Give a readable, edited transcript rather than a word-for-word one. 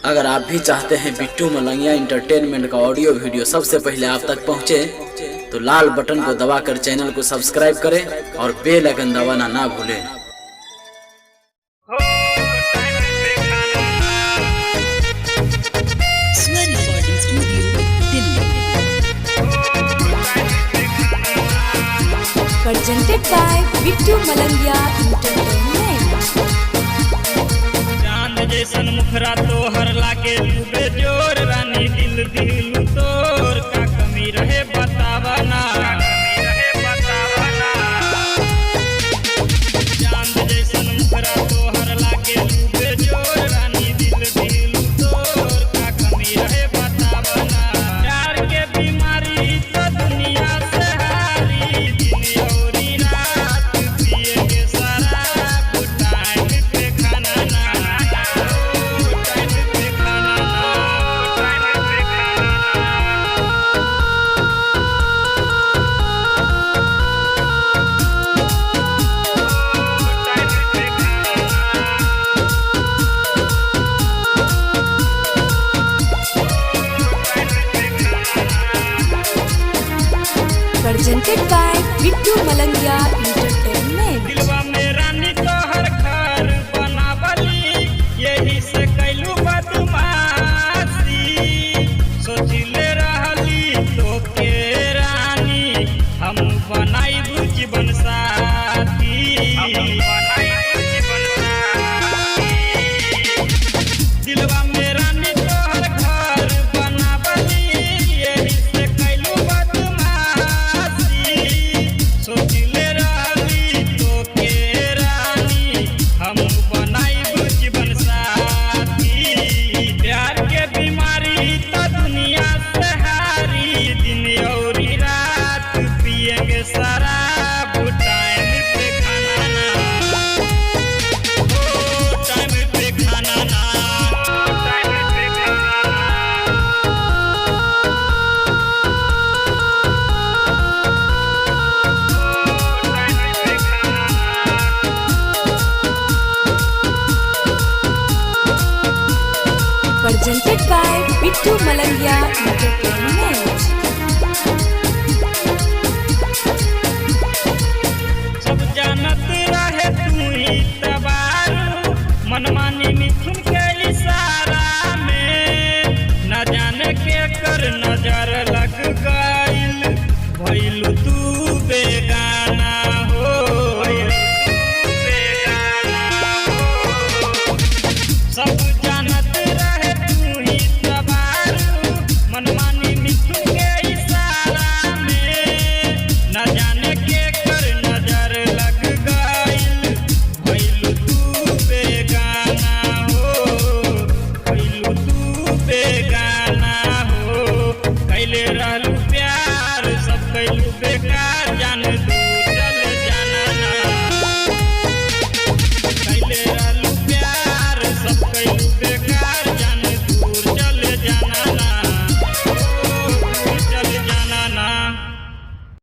अगर आप भी चाहते हैं बिट्टू मलंगिया इंटरटेनमेंट का ऑडियो वीडियो सबसे पहले आप तक पहुंचे, तो लाल बटन को दबाकर चैनल को सब्सक्राइब करें और बेल आइकन दबाना ना भूलें। Presented by Bittu Malangiya entertainment. चांद जैसन मुखरा तोहर लागे डूबे जोर, रानी दिल दिल तोर का कमी रहे बतावा ना। चांद जैसन मुखरा तोहर लागे डूबे जोर, रानी दिल दिल तोर का कमी रहे बतावा ना। प्यार के बीमारी तो दुनिया से हारी, दिन औरी रात पिएंगे शराब, टाइम पे खाना ना, टाइम पे खाना ना, टाइम पे खाना Presented by Bittu Malangiya entertainment. दिलवा में रानी तोहर घर बनावली, यही से कैलू बदमाशी। सोचिले रहली तो के रानी हम बनाइबू जीवन साथी, दिलवा में रानी तोहर घर बनावली, यही से कैलू बदमाशी। सोचिले रहली तो के रानी हम बनाइबू जीवन साथी। प्यार के बीमारी तो दुनिया से हारी, दिन औरी रात पिएंगे शराब, टाइम पे खाना ना, ओ टाइम पे खाना ना, टाइम पे खाना ना। Presented by Bittu Malangiya entertainment.